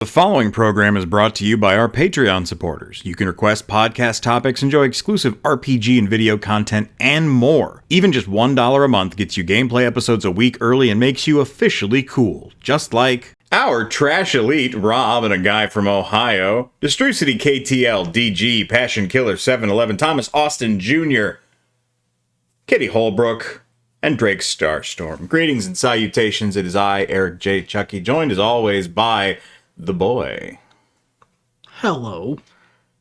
The following program is brought to you by our Patreon supporters. You can request podcast topics, enjoy exclusive RPG and video content, and more. Even just $1 a month gets you gameplay episodes a week early and makes you officially cool. Just like our Trash Elite, Rob and a guy from Ohio, Destrucity KTL, DG, Passion Killer 711, Thomas Austin Jr., Kitty Holbrook, and Drake Starstorm. Greetings and salutations. It is I, Eric J. Chucky, joined as always by The Boy. Hello.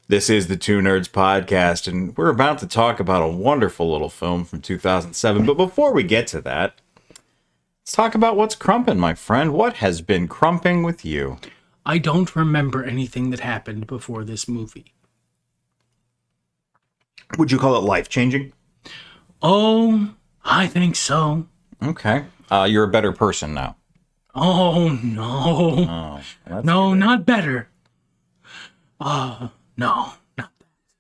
This is the Two Nerds Podcast, and we're about to talk about a wonderful little film from 2007. But before we get to that, let's talk about what's crumping, my friend. What has been crumping with you? I don't remember anything that happened before this movie. Would you call it life-changing? Oh, I think so. Okay. You're a better person now. Oh, no. Oh, no, not better. No, not that.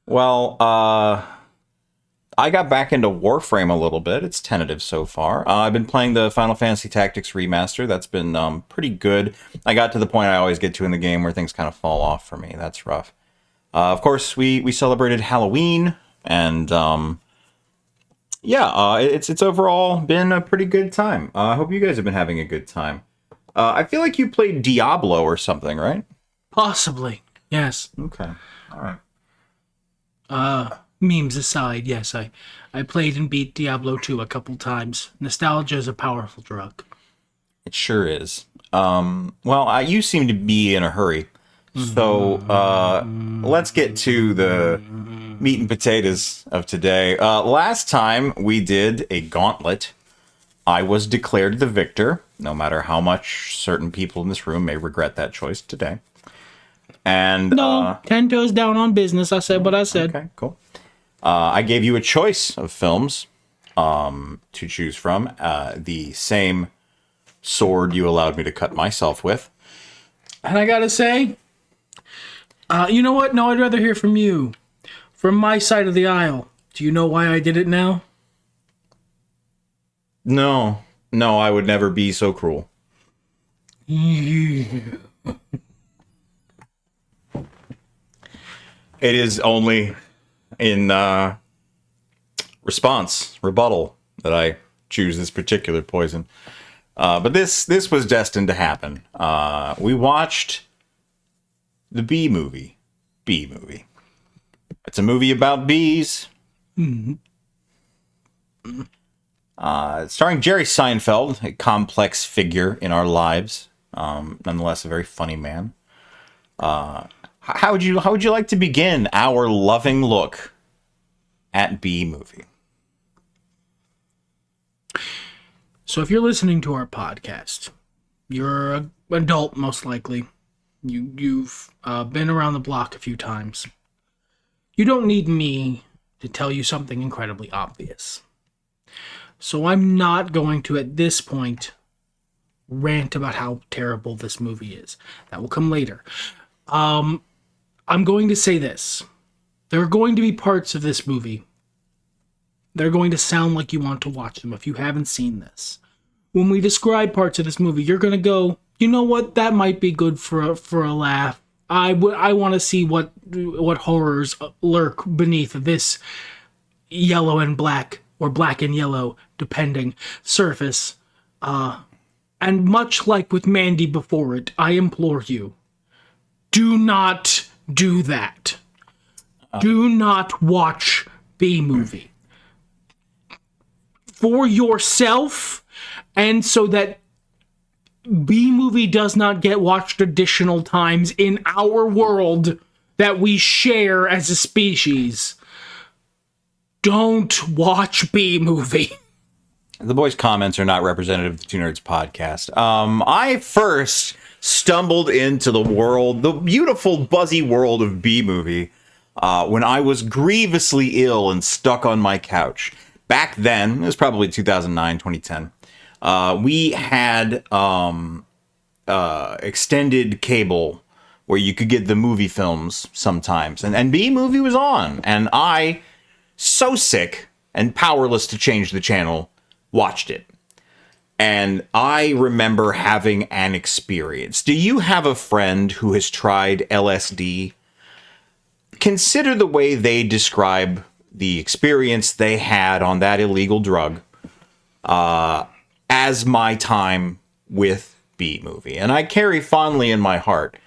Well, I got back into Warframe a little bit. It's tentative so far. I've been playing the Final Fantasy Tactics Remaster. That's been pretty good. I got to the point I always get to in the game where things kind of fall off for me. That's rough. Of course, we celebrated Halloween, and it's overall been a pretty good time. I hope you guys have been having a good time. I feel like you played Diablo or something, right? Possibly, yes. Okay, all right. Memes aside, yes, I played and beat Diablo 2 a couple times. Nostalgia is a powerful drug. It sure is. You seem to be in a hurry. So, let's get to the meat and potatoes of today. Last time we did a gauntlet, I was declared the victor, no matter how much certain people in this room may regret that choice today. And 10 toes down on business. I said what I said. Okay, cool. I gave you a choice of films to choose from. The same sword you allowed me to cut myself with. And I gotta say, you know what? No, I'd rather hear from you. From my side of the aisle. Do you know why I did it now? No, I would never be so cruel. Yeah. It is only in rebuttal, that I choose this particular poison. But this was destined to happen. We watched the Bee Movie. It's a movie about bees. Mm-hmm. Starring Jerry Seinfeld, a complex figure in our lives. Nonetheless, a very funny man. How would you like to begin our loving look at Bee Movie? So if you're listening to our podcast, you're an adult most likely. You've been around the block a few times. You don't need me to tell you something incredibly obvious. So I'm not going to, at this point, rant about how terrible this movie is. That will come later. I'm going to say this. There are going to be parts of this movie that are going to sound like you want to watch them if you haven't seen this. When we describe parts of this movie, you're going to go, you know what, that might be good for a laugh. I want to see what horrors lurk beneath this yellow and black, or black and yellow, depending, surface. And much like with Mandy before it, I implore you, do not do that. Do not watch Bee Movie. For yourself, and so that Bee Movie does not get watched additional times in our world that we share as a species. Don't watch Bee Movie. The boys' comments are not representative of the Two Nerds Podcast. I first stumbled into the beautiful, buzzy world of Bee Movie when I was grievously ill and stuck on my couch. Back then, it was probably 2009, 2010. We had extended cable where you could get the movie films sometimes. And Bee Movie was on. And I, so sick and powerless to change the channel, watched it. And I remember having an experience. Do you have a friend who has tried LSD? Consider the way they describe the experience they had on that illegal drug as my time with B-Movie. And I carry fondly in my heart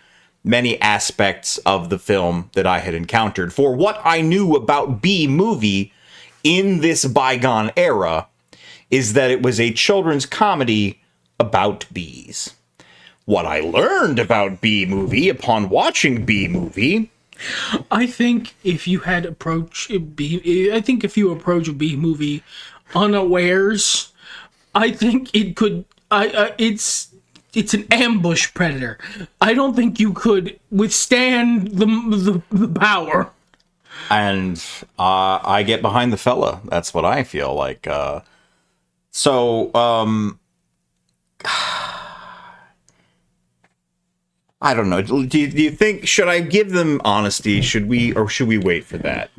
many aspects of the film that I had encountered. For what I knew about B-Movie in this bygone era is that it was a children's comedy about bees. What I learned about B-Movie upon watching B-Movie... I think if you approach B-Movie unawares, I think it could... It's an ambush predator. I don't think you could withstand the power. And I get behind the fella. That's what I feel like. I don't know. Do you think, should I give them honesty? Should we wait for that?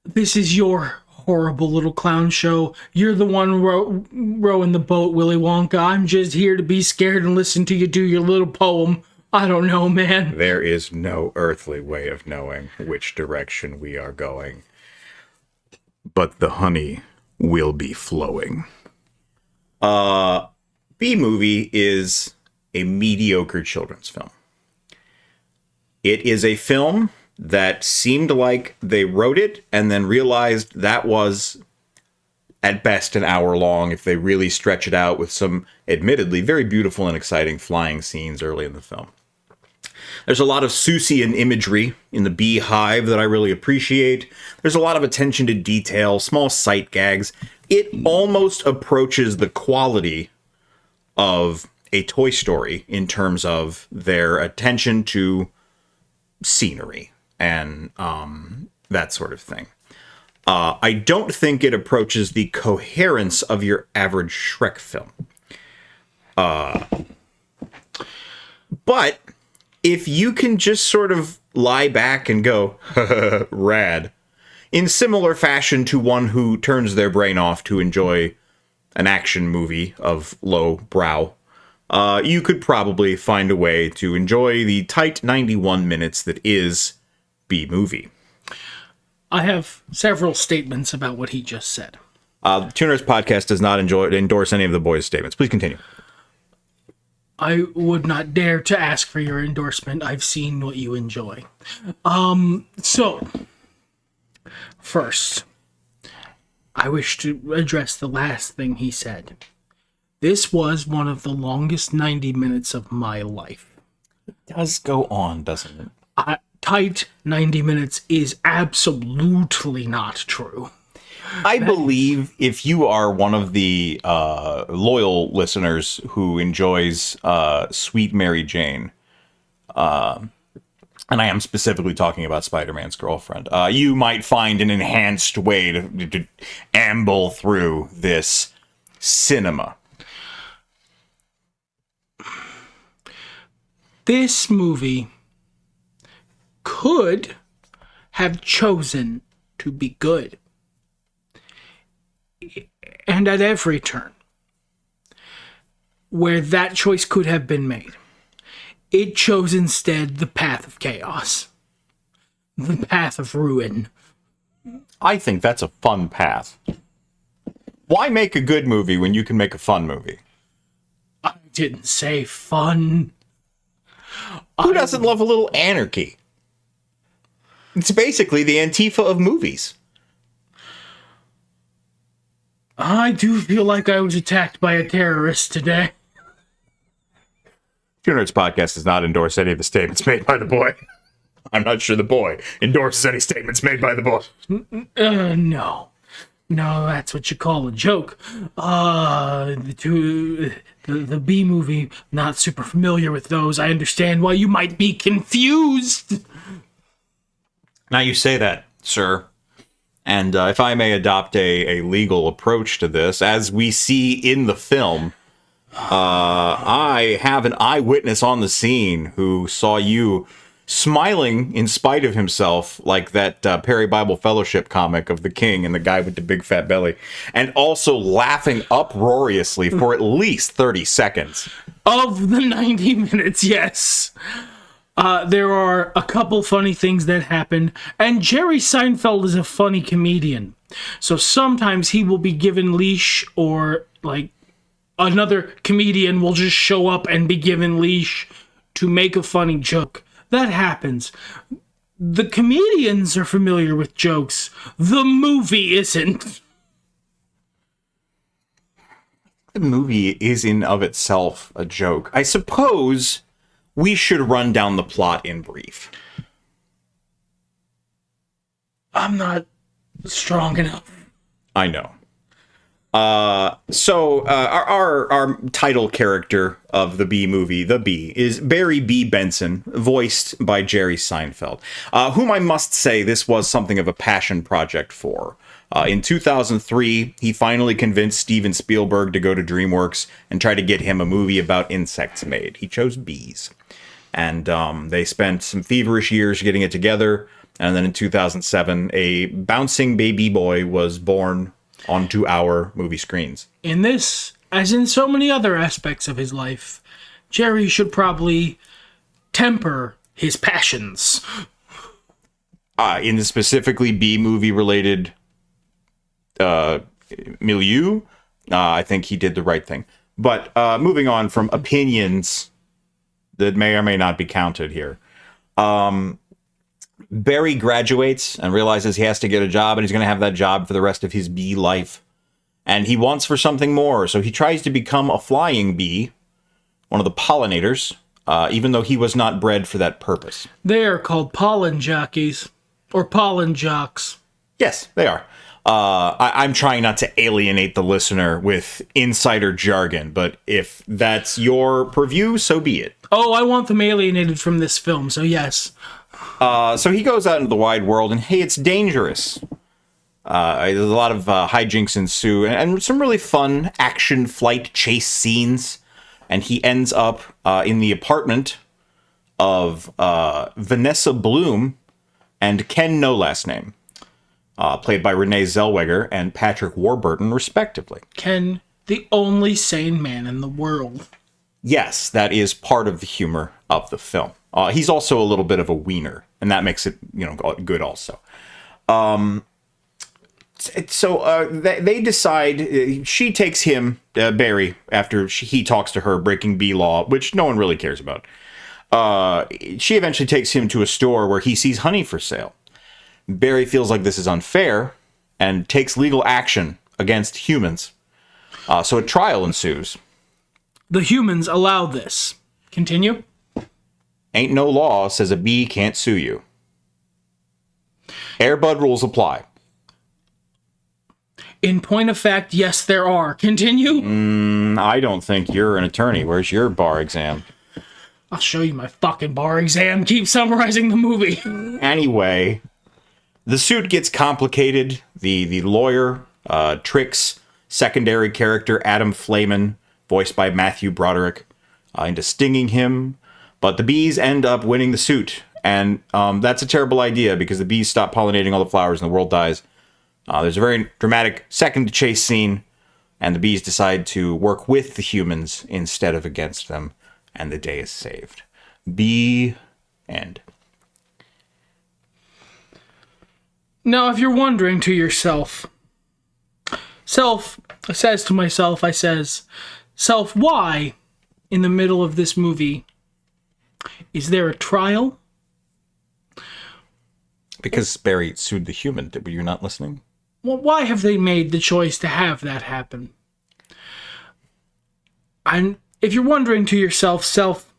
This is your horrible little clown show. You're the one rowing the boat, Willy Wonka. I'm just here to be scared and listen to you do your little poem. I don't know, man. There is no earthly way of knowing which direction we are going. But the honey will be flowing. B-Movie is a mediocre children's film. It is a film that seemed like they wrote it and then realized that was at best an hour long if they really stretch it out with some admittedly very beautiful and exciting flying scenes early in the film. There's a lot of Seussian imagery in the beehive that I really appreciate. There's a lot of attention to detail, small sight gags. It almost approaches the quality of a Toy Story in terms of their attention to scenery and that sort of thing. I don't think it approaches the coherence of your average Shrek film. But if you can just sort of lie back and go, rad, in similar fashion to one who turns their brain off to enjoy an action movie of low brow, you could probably find a way to enjoy the tight 91 minutes that is B-Movie. I have several statements about what he just said. The Tuners Podcast does not endorse any of the boys' statements. Please continue. I would not dare to ask for your endorsement. I've seen what you enjoy. So, first, I wish to address the last thing he said. This was one of the longest 90 minutes of my life. It does go on, doesn't it? Tight 90 minutes is absolutely not true. I believe if you are one of the loyal listeners who enjoys Sweet Mary Jane, and I am specifically talking about Spider-Man's girlfriend, you might find an enhanced way to amble through this cinema. This movie could have chosen to be good. And at every turn where that choice could have been made, it chose instead the path of chaos, the path of ruin. I think that's a fun path. Why make a good movie when you can make a fun movie? I didn't say fun. Who doesn't love a little anarchy? It's basically the Antifa of movies. I do feel like I was attacked by a terrorist today. Two Nerds Podcast does not endorse any of the statements made by the boy. I'm not sure the boy endorses any statements made by the boy. No. No, that's what you call a joke. The B-Movie, not super familiar with those. I understand why you might be confused. Now you say that, sir. And if I may adopt a legal approach to this, as we see in the film, I have an eyewitness on the scene who saw you smiling in spite of himself, like that Perry Bible Fellowship comic of the king and the guy with the big fat belly, and also laughing uproariously for at least 30 seconds. Of the 90 minutes, yes. There are a couple funny things that happen, and Jerry Seinfeld is a funny comedian. So sometimes he will be given leash, or like another comedian will just show up and be given leash to make a funny joke. That happens. The comedians are familiar with jokes. The movie isn't. The movie is in of itself a joke. I suppose we should run down the plot in brief. I'm not strong enough. I know. So our title character of the B movie, the B, is Barry B. Benson, voiced by Jerry Seinfeld, whom I must say this was something of a passion project for. In 2003, he finally convinced Steven Spielberg to go to DreamWorks and try to get him a movie about insects made. He chose bees. And they spent some feverish years getting it together. And then in 2007, a bouncing baby boy was born onto our movie screens. In this, as in so many other aspects of his life, Jerry should probably temper his passions. In the specifically B-movie related milieu, I think he did the right thing. But moving on from opinions that may or may not be counted here. Barry graduates and realizes he has to get a job, and he's going to have that job for the rest of his bee life. And he wants for something more, so he tries to become a flying bee, one of the pollinators, even though he was not bred for that purpose. They are called pollen jockeys, or pollen jocks. Yes, they are. I'm trying not to alienate the listener with insider jargon, but if that's your purview, so be it. Oh, I want them alienated from this film, so yes. So he goes out into the wide world, and hey, it's dangerous. There's a lot of hijinks ensue, and some really fun action flight chase scenes. And he ends up in the apartment of Vanessa Bloom and Ken No Last Name, played by Renée Zellweger and Patrick Warburton, respectively. Ken, the only sane man in the world. Yes, that is part of the humor of the film. He's also a little bit of a wiener, and that makes it, good also. So they decide, she takes him, Barry, after he talks to her, breaking bee law, which no one really cares about. She eventually takes him to a store where he sees honey for sale. Barry feels like this is unfair and takes legal action against humans. So a trial ensues. The humans allow this. Continue. Ain't no law says a bee can't sue you. Airbud rules apply. In point of fact, yes, there are. Continue. I don't think you're an attorney. Where's your bar exam? I'll show you my fucking bar exam. Keep summarizing the movie. Anyway, the suit gets complicated. The lawyer tricks secondary character Adam Flayman, voiced by Matthew Broderick, into stinging him. But the bees end up winning the suit. And that's a terrible idea because the bees stop pollinating all the flowers and the world dies. There's a very dramatic second chase scene, and the bees decide to work with the humans instead of against them, and the day is saved. The end. Now, if you're wondering to yourself, self says to myself, I says, self, why in the middle of this movie is there a trial? Because Barry sued the human. Were you not listening? Well, why have they made the choice to have that happen? And if you're wondering to yourself, self,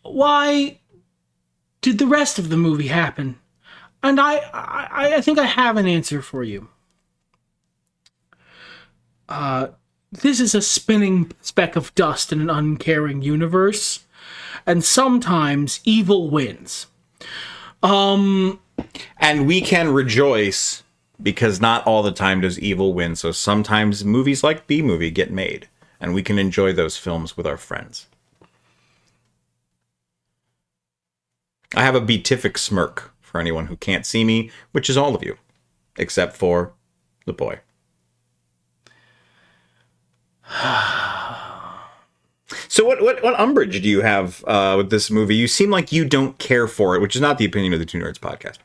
why did the rest of the movie happen? And I think I have an answer for you. This is a spinning speck of dust in an uncaring universe, and sometimes evil wins. And we can rejoice because not all the time does evil win. So sometimes movies like B-Movie get made, and we can enjoy those films with our friends. I have a beatific smirk for anyone who can't see me, which is all of you, except for the boy. So what umbrage do you have with this movie? You seem like you don't care for it, which is not the opinion of the Two Nerds podcast.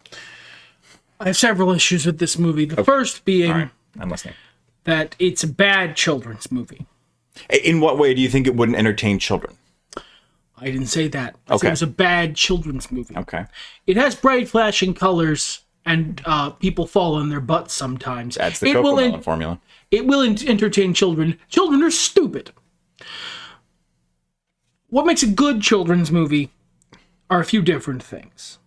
I have several issues with this movie. The first being... All right, I'm listening. That it's a bad children's movie. In what way do you think it wouldn't entertain children? I didn't say that. I said it was a bad children's movie. Okay. It has bright flashing colors and people fall on their butts sometimes. That's the Cocomelon formula. It will entertain children. Children are stupid. What makes a good children's movie are a few different things.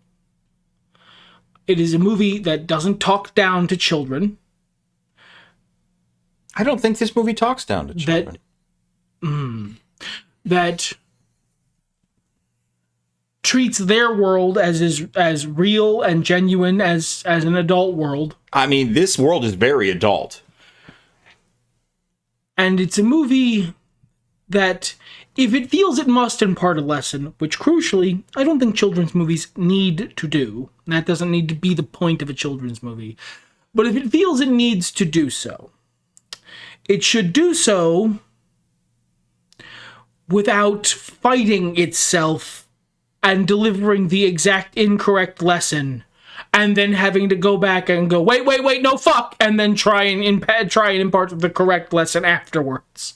It is a movie that doesn't talk down to children. I don't think this movie talks down to children. That treats their world as real and genuine as an adult world. I mean, this world is very adult. And it's a movie that, if it feels it must impart a lesson, which crucially, I don't think children's movies need to do. That doesn't need to be the point of a children's movie. But if it feels it needs to do so, it should do so without fighting itself and delivering the exact incorrect lesson, and then having to go back and go, wait, no, fuck, and then try and impart the correct lesson afterwards.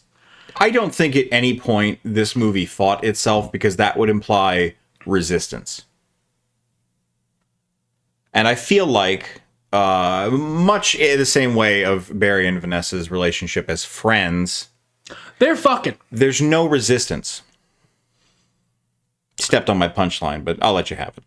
I don't think at any point this movie fought itself, because that would imply resistance. And I feel like, much in the same way of Barry and Vanessa's relationship as friends, they're fucking. There's no resistance. Stepped on my punchline, but I'll let you have it.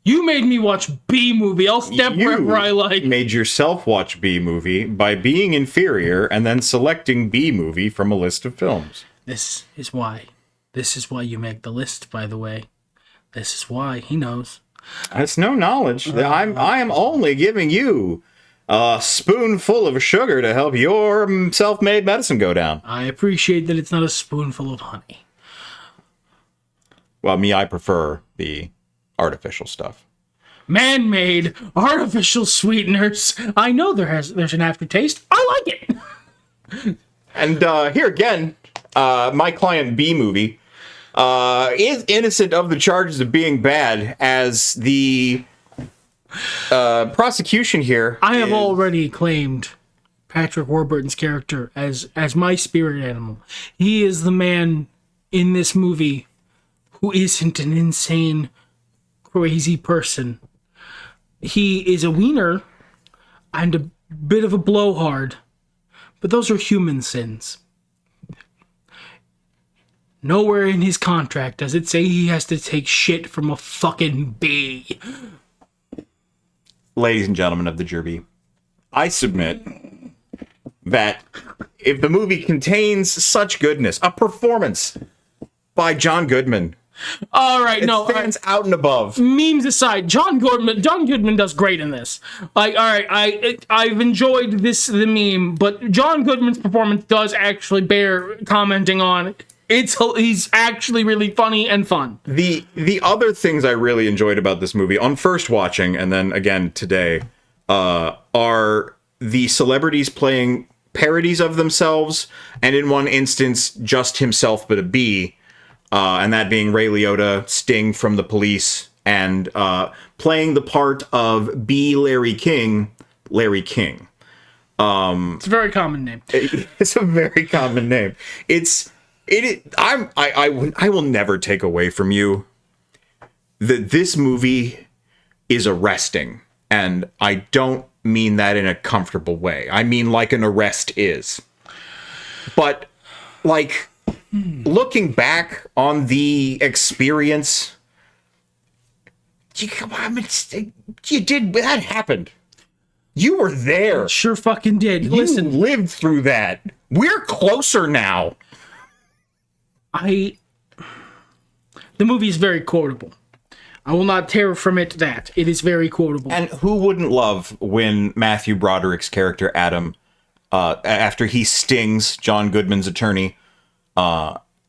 You made me watch B-movie. I'll step wherever I like. You made yourself watch B-movie by being inferior and then selecting B-movie from a list of films. This is why you make the list, by the way. This is why. He knows. That's no knowledge. I am only giving you a spoonful of sugar to help your self-made medicine go down. I appreciate that it's not a spoonful of honey. Well, I prefer the artificial stuff. Man-made artificial sweeteners. I know there's an aftertaste. I like it. And here again, my client B-movie is innocent of the charges of being bad, as the prosecution here. I have already claimed Patrick Warburton's character as my spirit animal. He is the man in this movie who isn't an insane, crazy person. He is a wiener and a bit of a blowhard, but those are human sins. Nowhere in his contract does it say he has to take shit from a fucking bee. Ladies and gentlemen of the jury, I submit that if the movie contains such goodness, a performance by John Goodman, all right, stands out and above. Memes aside, John Goodman does great in this. Like, all right, I've enjoyed the meme, but John Goodman's performance does actually bear commenting on. He's actually really funny and fun. The other things I really enjoyed about this movie on first watching and then again today are the celebrities playing parodies of themselves, and in one instance just himself but a bee. And that being Ray Liotta, Sting from The Police, and playing the part of B. Larry King. It's a very common name. It's a very common name. I will never take away from you that this movie is arresting, and I don't mean that in a comfortable way. I mean like an arrest is. But like, looking back on the experience, you did, that happened. You were there. Sure fucking did. You Listen, lived through that. We're closer now. The movie is very quotable. I will not tear from it that. It is very quotable. And who wouldn't love when Matthew Broderick's character, Adam, after he stings John Goodman's attorney,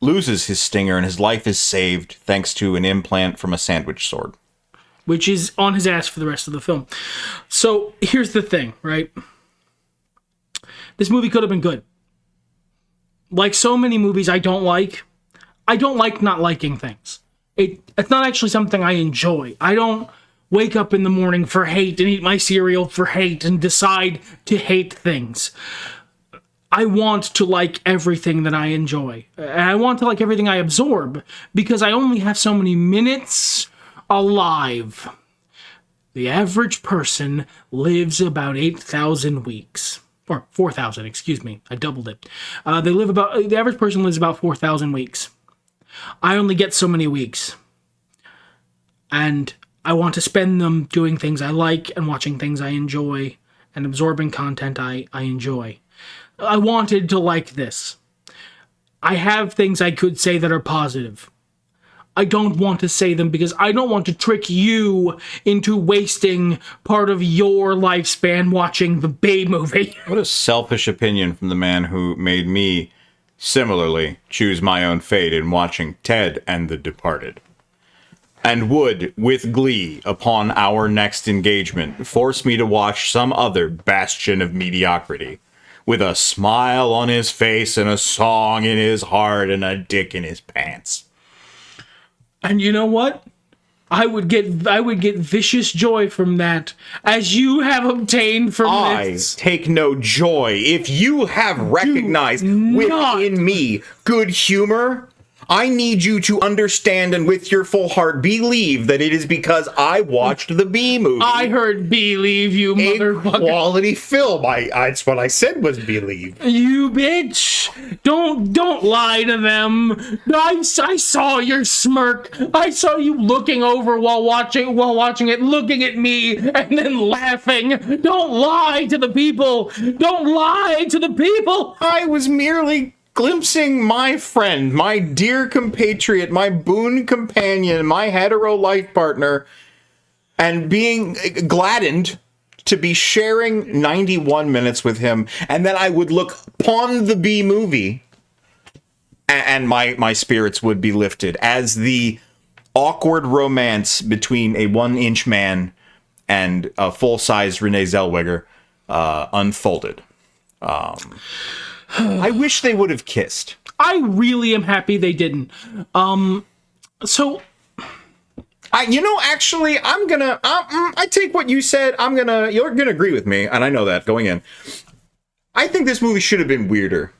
loses his stinger and his life is saved thanks to an implant from a sandwich sword. Which is on his ass for the rest of the film. So here's the thing, right? This movie could have been good. Like so many movies I don't like not liking things. It's not actually something I enjoy. I don't wake up in the morning for hate and eat my cereal for hate and decide to hate things. I want to like everything that I enjoy. And I want to like everything I absorb because I only have so many minutes alive. The average person lives about 8,000 weeks. Or 4,000, excuse me. I doubled it. The average person lives about 4,000 weeks. I only get so many weeks. And I want to spend them doing things I like and watching things I enjoy and absorbing content I enjoy. I wanted to like this. I have things I could say that are positive. I don't want to say them because I don't want to trick you into wasting part of your lifespan watching the Bay movie. What a selfish opinion from the man who made me similarly choose my own fate in watching Ted and The Departed. And would, with glee, upon our next engagement, force me to watch some other bastion of mediocrity, with a smile on his face and a song in his heart and a dick in his pants. And you know what? I would get vicious joy from that, as you have obtained from this. I take no joy. If you have recognized within me good humor, I need you to understand and with your full heart believe that it is because I watched the B movie. I heard believe, you motherfucker. Quality film. That's what I said was believe. You bitch. Don't lie to them. I saw your smirk. I saw you looking over while watching it, looking at me and then laughing. Don't lie to the people. Don't lie to the people. I was merely glimpsing my friend, my dear compatriot, my boon companion, my hetero life partner, and being gladdened to be sharing 91 minutes with him, and then I would look upon the B movie, and my spirits would be lifted as the awkward romance between a 1-inch man and a full-size Renée Zellweger unfolded. I wish they would have kissed. I really am happy they didn't. Actually, I'm gonna. I take what you said. You're gonna agree with me, and I know that going in. I think this movie should have been weirder.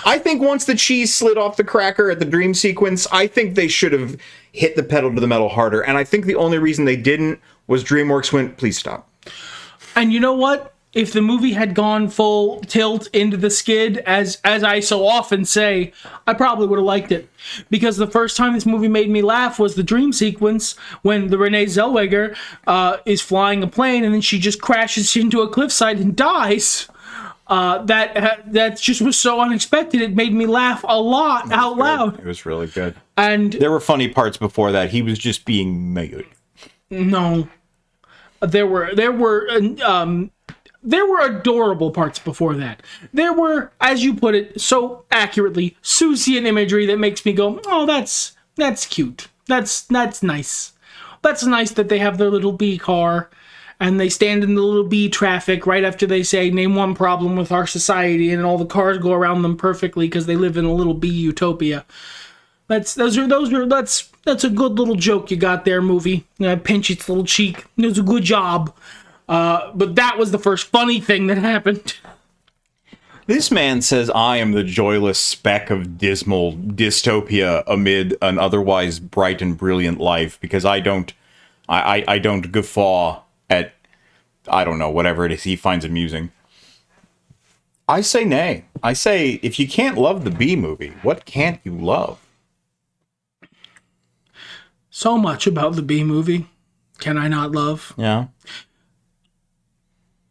I think once the cheese slid off the cracker at the dream sequence, I think they should have hit the pedal to the metal harder. And I think the only reason they didn't was DreamWorks went, please stop. And you know what? If the movie had gone full tilt into the skid, as I so often say, I probably would have liked it. Because the first time this movie made me laugh was the dream sequence when the Renée Zellweger is flying a plane and then she just crashes into a cliffside and dies. That just was so unexpected. It made me laugh a lot out loud. It was really good. And there were funny parts before that. He was just being made. No. There were adorable parts before that. There were, as you put it so accurately, Seussian imagery that makes me go, oh, that's cute. That's nice. That's nice that they have their little bee car and they stand in the little bee traffic right after they say, name one problem with our society, and all the cars go around them perfectly because they live in a little bee utopia. That's a good little joke you got there, movie. Pinch its little cheek. It was a good job. But that was the first funny thing that happened. This man says I am the joyless speck of dismal dystopia amid an otherwise bright and brilliant life because I don't guffaw at, I don't know, whatever it is he finds amusing. I say nay. I say, if you can't love the B movie, what can't you love? So much about the B movie. Can I not love? Yeah.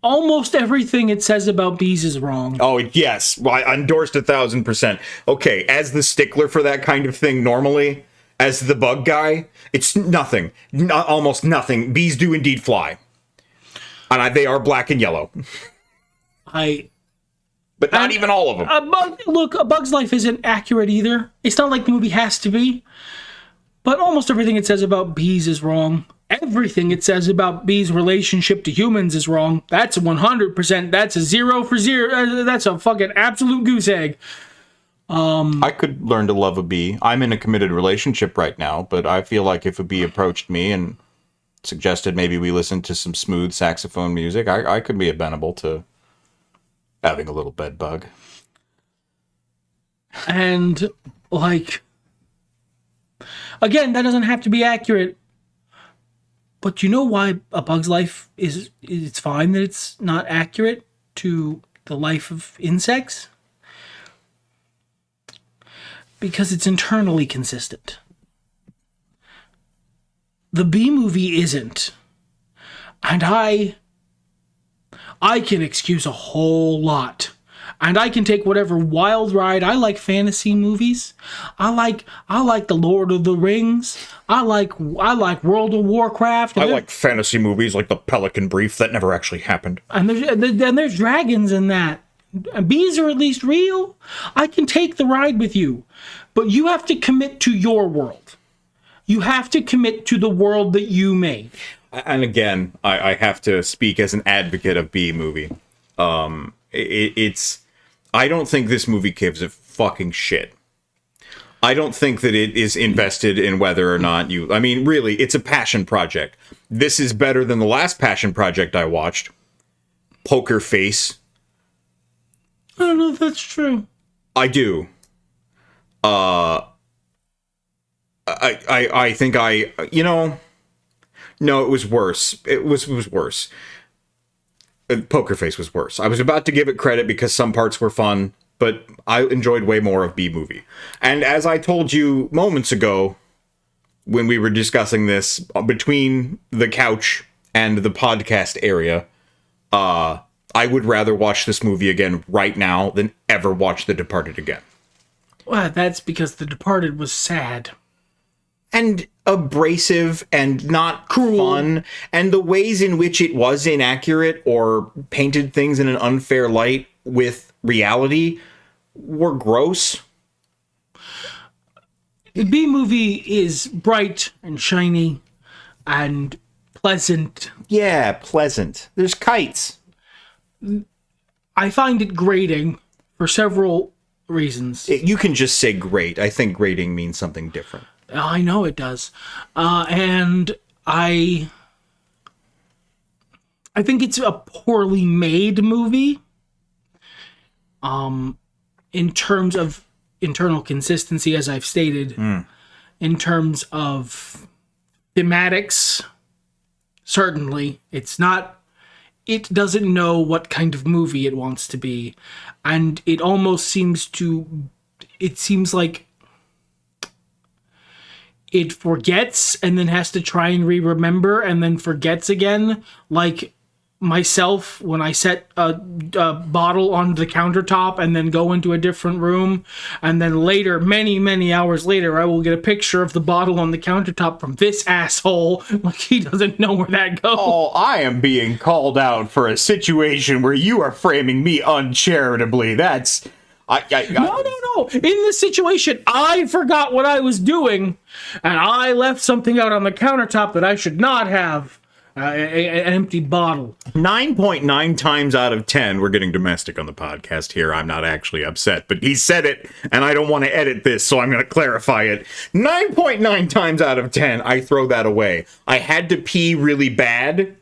Almost everything it says about bees is wrong. Oh, yes. Well, I endorsed 1,000%. Okay, as the stickler for that kind of thing normally, as the bug guy, it's nothing. Almost nothing. Bees do indeed fly. And they are black and yellow. But not even all of them. Look, A Bug's Life isn't accurate either. It's not like the movie has to be. But almost everything it says about bees is wrong. Everything it says about bees' relationship to humans is wrong. That's 100%. That's a 0 for 0. That's a fucking absolute goose egg. I could learn to love a bee. I'm in a committed relationship right now, but I feel like if a bee approached me and suggested maybe we listen to some smooth saxophone music, I could be amenable to having a little bed bug. And, like, again, that doesn't have to be accurate. But you know why A Bug's Life it's fine that it's not accurate to the life of insects? Because it's internally consistent. The Bee Movie isn't. And I can excuse a whole lot. And I can take whatever wild ride. I like fantasy movies. I like the Lord of the Rings. I like World of Warcraft. I like fantasy movies like The Pelican Brief that never actually happened. And there's dragons in that. Bees are at least real. I can take the ride with you. But you have to commit to your world. You have to commit to the world that you made. And again, I have to speak as an advocate of Bee Movie. I don't think this movie gives a fucking shit. I don't think that it is invested in whether or not you... I mean, really, it's a passion project. This is better than the last passion project I watched. Poker Face. I don't know if that's true. I do. I think you know... No, it was worse. It was worse. Poker Face was worse. I was about to give it credit because some parts were fun, but I enjoyed way more of Bee Movie. And as I told you moments ago, when we were discussing this, between the couch and the podcast area, I would rather watch this movie again right now than ever watch The Departed again. Well, that's because The Departed was sad. And abrasive and not cruel. Fun. And the ways in which it was inaccurate or painted things in an unfair light with reality were gross. The Bee Movie is bright and shiny and pleasant. Yeah, pleasant. There's kites. I find it grating for several reasons. You can just say great. I think grating means something different. I know it does. And I think it's a poorly made movie. In terms of internal consistency, as I've stated. In terms of thematics, certainly. It doesn't know what kind of movie it wants to be. And it almost seems like it forgets and then has to try and remember and then forgets again. Like myself, when I set a bottle on the countertop and then go into a different room. And then later, many, many hours later, I will get a picture of the bottle on the countertop from this asshole. Like he doesn't know where that goes. Oh, I am being called out for a situation where you are framing me uncharitably. That's... No. In this situation, I forgot what I was doing, and I left something out on the countertop that I should not have. An empty bottle. 9.9 times out of 10, we're getting domestic on the podcast here. I'm not actually upset, but he said it, and I don't want to edit this, so I'm going to clarify it. 9.9 times out of 10, I throw that away. I had to pee really bad,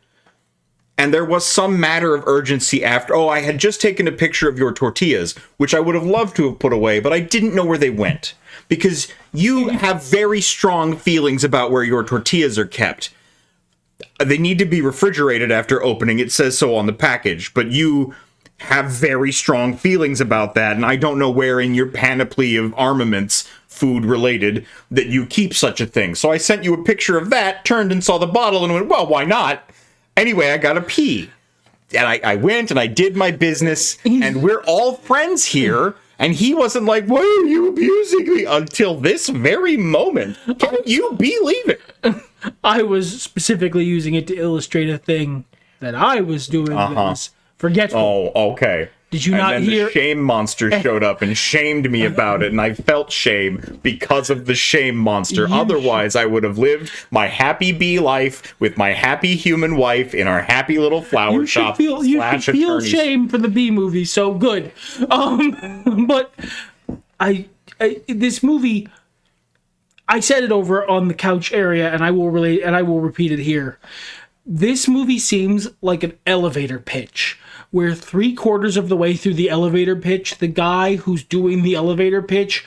and there was some matter of urgency after. Oh, I had just taken a picture of your tortillas, which I would have loved to have put away, but I didn't know where they went. Because you have very strong feelings about where your tortillas are kept. They need to be refrigerated after opening. It says so on the package, but you have very strong feelings about that, and I don't know where in your panoply of armaments, food related, that you keep such a thing. So I sent you a picture of that, turned and saw the bottle, and went, well, why not? Anyway, I gotta pee. And I went and I did my business, and we're all friends here. And he wasn't like, why are you abusing me? Until this very moment. Can you believe it? I was specifically using it to illustrate a thing that I was doing that was forgetful. Oh, okay. Did you and not then hear? the shame monster showed up and shamed me about it, and I felt shame because of the shame monster. Otherwise, I would have lived my happy bee life with my happy human wife in our happy little flower shop. You should feel shame for the bee movie. So good. But this movie, I said it over on the couch area, and I will repeat it here. This movie seems like an elevator pitch, where 3/4 of the way through the elevator pitch, the guy who's doing the elevator pitch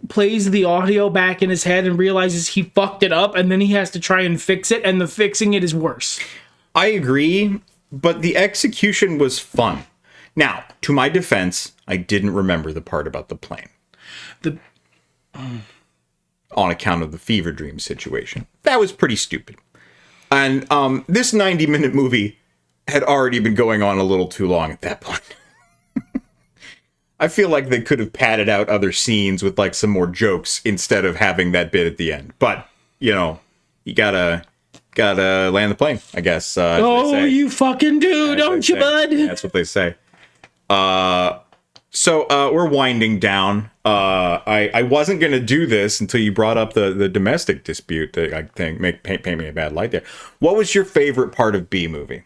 plays the audio back in his head and realizes he fucked it up, and then he has to try and fix it, and the fixing it is worse. I agree, but the execution was fun. Now, to my defense, I didn't remember the part about the plane. On account of the fever dream situation. That was pretty stupid. And this 90-minute movie had already been going on a little too long at that point. I feel like they could have padded out other scenes with like some more jokes instead of having that bit at the end. But, you know, you gotta land the plane, I guess. Oh, you fucking do, don't you, bud? That's what they say. So we're winding down. I wasn't going to do this until you brought up the domestic dispute that I think paint me a bad light there. What was your favorite part of B movie?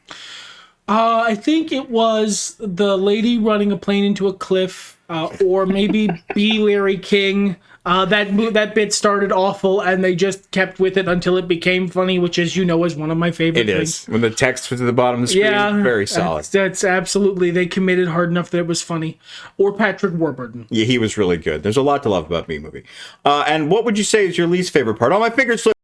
I think it was the lady running a plane into a cliff, or maybe B. Larry King. That bit started awful, and they just kept with it until it became funny, which, as you know, is one of my favorite things. It is. When the text was at the bottom of the screen, very solid. That's absolutely, they committed hard enough that it was funny. Or Patrick Warburton. Yeah, he was really good. There's a lot to love about B movie. And what would you say is your least favorite part? Oh, my finger's slipped.